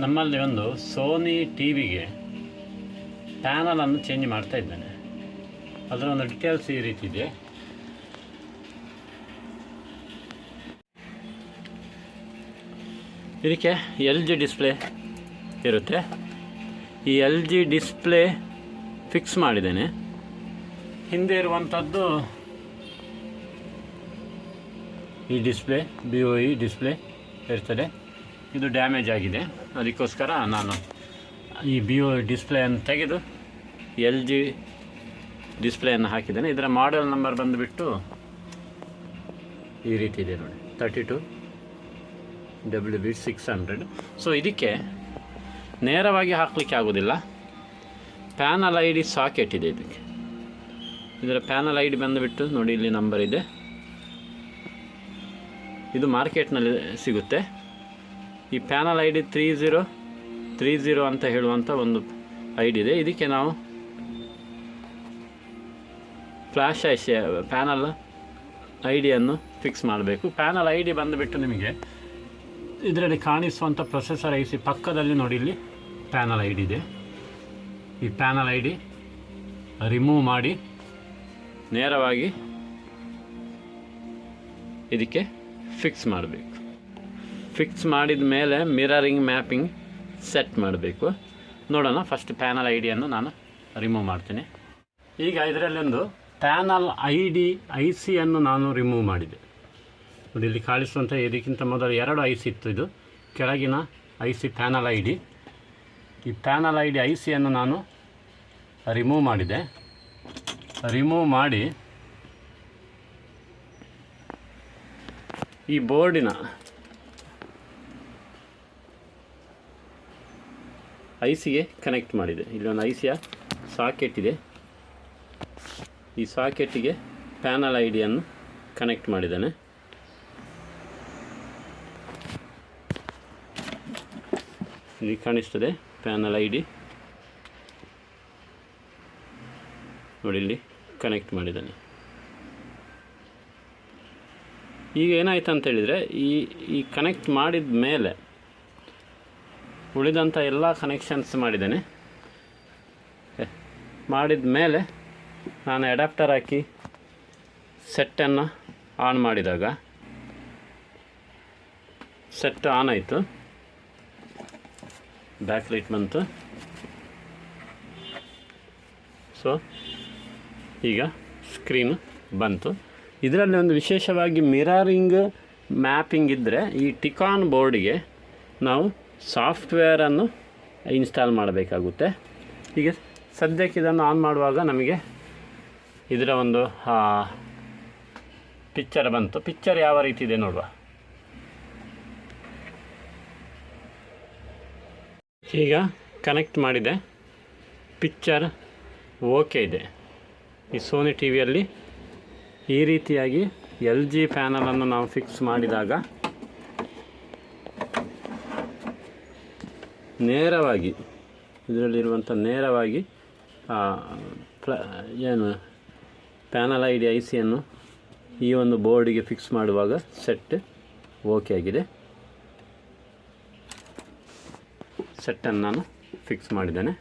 ನಮ್ಮಲ್ಲಿ ಒಂದು Sony T ವಿಗೆ ಪ್ಯಾನಲನ್ನು change ಮಾಡ್ತಾ ಇದ್ದೇನೆ. ಅದರ ಒಂದು ಡೀಟೇಲ್ಸ್ ಈ ರೀತಿ ಇದೆ. ಇದಕ್ಕೆ LG ಡಿಸ್ಪ್ಲೇ ಇರುತ್ತೆ. ಈ LG ಡಿಸ್ಪ್ಲೇ ಫಿಕ್ಸ್ ಮಾಡಿದ್ದೇನೆ. ಹಿಂದೆ ಇರುವಂಥದ್ದು ಈ ಡಿಸ್ಪ್ಲೇ BOE ಡಿಸ್ಪ್ಲೇ ಇರ್ತದೆ. ಇದು ಡ್ಯಾಮೇಜ್ ಆಗಿದೆ, ಅದಕ್ಕೋಸ್ಕರ ನಾನು ಈ BOE ಡಿಸ್ಪ್ಲೇಯನ್ನು ತೆಗೆದು LG ಡಿಸ್ಪ್ಲೇಯನ್ನು ಹಾಕಿದ್ದೇನೆ. ಇದರ ಮಾಡೆಲ್ ನಂಬರ್ ಬಂದುಬಿಟ್ಟು ಈ ರೀತಿ ಇದೆ ನೋಡಿ, 32WB600. ಸೊ ಇದಕ್ಕೆ ನೇರವಾಗಿ ಹಾಕಲಿಕ್ಕೆ ಆಗೋದಿಲ್ಲ. ಪ್ಯಾನಲ್ ID ಸಾಕೆಟ್ ಇದೆ ಇದಕ್ಕೆ. ಇದರ ಪ್ಯಾನಲ್ ID ಬಂದುಬಿಟ್ಟು ನೋಡಿ, ಇಲ್ಲಿ ನಂಬರ್ ಇದೆ. ಇದು ಮಾರ್ಕೆಟ್ನಲ್ಲಿ ಸಿಗುತ್ತೆ. ಈ ಪ್ಯಾನಲ್ ID 3030 ಅಂತ ಹೇಳುವಂಥ ಒಂದು ID ಇದೆ. ಇದಕ್ಕೆ ನಾವು ಫ್ಲ್ಯಾಶ್ ಪ್ಯಾನಲ್ ಐಡಿಯನ್ನು ಫಿಕ್ಸ್ ಮಾಡಬೇಕು. ಪ್ಯಾನಲ್ ID ಬಂದುಬಿಟ್ಟು ನಿಮಗೆ ಇದರಲ್ಲಿ ಕಾಣಿಸುವಂಥ ಪ್ರೊಸೆಸರ್ IC ಪಕ್ಕದಲ್ಲಿ ನೋಡಿ, ಇಲ್ಲಿ ಪ್ಯಾನಲ್ ID ಇದೆ. ಈ ಪ್ಯಾನಲ್ ID ರಿಮೂವ್ ಮಾಡಿ ನೇರವಾಗಿ ಇದಕ್ಕೆ ಫಿಕ್ಸ್ ಮಾಡಬೇಕು. ಫಿಕ್ಸ್ ಮಾಡಿದ ಮೇಲೆ ಮಿರರಿಂಗ್ ಮ್ಯಾಪಿಂಗ್ ಸೆಟ್ ಮಾಡಬೇಕು. ನೋಡೋಣ. ಫಸ್ಟ್ ಪ್ಯಾನಲ್ IDಯನ್ನು ನಾನು ರಿಮೂವ್ ಮಾಡ್ತೀನಿ. ಈಗ ಇದರಲ್ಲಿ ಒಂದು ಪ್ಯಾನಲ್ ICಯನ್ನು ನಾನು ರಿಮೂವ್ ಮಾಡಿದೆ ನೋಡಿ. ಇಲ್ಲಿ ಕಾಣಿಸುವಂಥ ಇದಕ್ಕಿಂತ ಮೊದಲು 2 IC ಇತ್ತು. ಇದು ಕೆಳಗಿನ IC ಪ್ಯಾನಲ್ ID. ಈ ಪ್ಯಾನಲ್ ICಯನ್ನು ನಾನು ರಿಮೂವ್ ಮಾಡಿದೆ. ರಿಮೂವ್ ಮಾಡಿ ಈ ಬೋರ್ಡಿನ ICಗೆ ಕನೆಕ್ಟ್ ಮಾಡಿದೆ. ಇಲ್ಲೊಂದು ICಯ ಸಾಕೆಟ್ ಇದೆ. ಈ ಸಾಕೆಟ್ಟಿಗೆ ಪ್ಯಾನಲ್ IDಯನ್ನು ಕನೆಕ್ಟ್ ಮಾಡಿದ್ದೇನೆ. ಇಲ್ಲಿ ಕಾಣಿಸ್ತದೆ ಪ್ಯಾನಲ್ ID ನೋಡಿ, ಇಲ್ಲಿ ಕನೆಕ್ಟ್ ಮಾಡಿದ್ದಾನೆ. ಈಗ ಏನಾಯ್ತು ಅಂತ ಹೇಳಿದರೆ, ಈ ಕನೆಕ್ಟ್ ಮಾಡಿದ ಮೇಲೆ ಉಳಿದಂಥ ಎಲ್ಲ ಕನೆಕ್ಷನ್ಸ್ ಮಾಡಿದ್ದೇನೆ. ಮಾಡಿದ ಮೇಲೆ ನಾನು ಅಡ್ಯಾಪ್ಟರ್ ಹಾಕಿ ಸೆಟ್ಟನ್ನು ಆನ್ ಮಾಡಿದಾಗ ಸೆಟ್ ಆನ್ ಆಯಿತು. ಬ್ಯಾಕ್ ಲೈಟ್ ಬಂತು. ಸೊ ಈಗ ಸ್ಕ್ರೀನ್ ಬಂತು. ಇದರಲ್ಲಿ ಒಂದು ವಿಶೇಷವಾಗಿ ಮಿರರಿಂಗ್ ಮ್ಯಾಪಿಂಗ್ ಇದ್ದರೆ ಈ ಟಿಕಾನ್ ಬೋರ್ಡಿಗೆ ನಾವು ಸಾಫ್ಟ್ವೇರನ್ನು ಇನ್ಸ್ಟಾಲ್ ಮಾಡಬೇಕಾಗುತ್ತೆ. ಈಗ ಸದ್ಯಕ್ಕೆ ಇದನ್ನು ಆನ್ ಮಾಡುವಾಗ ನಮಗೆ ಇದರ ಒಂದು ಪಿಕ್ಚರ್ ಬಂತು. ಪಿಕ್ಚರ್ ಯಾವ ರೀತಿ ಇದೆ ನೋಡುವ. ಈಗ ಕನೆಕ್ಟ್ ಮಾಡಿದೆ, ಪಿಕ್ಚರ್ ಓಕೆ ಇದೆ. ಈ ಸೋನಿ ಟಿ ವಿಯಲ್ಲಿ ಈ ರೀತಿಯಾಗಿ LG ಪ್ಯಾನಲನ್ನು ನಾವು ಫಿಕ್ಸ್ ಮಾಡಿದಾಗ ನೇರವಾಗಿ ಇದರಲ್ಲಿರುವಂಥ ನೇರವಾಗಿ ಏನು ಪ್ಯಾನಲ್ ICಯನ್ನು ಈ ಒಂದು ಬೋರ್ಡಿಗೆ ಫಿಕ್ಸ್ ಮಾಡುವಾಗ ಸೆಟ್ ಓಕೆ ಆಗಿದೆ. ಸೆಟ್ಟನ್ನು ನಾನು ಫಿಕ್ಸ್ ಮಾಡಿದ್ದೇನೆ.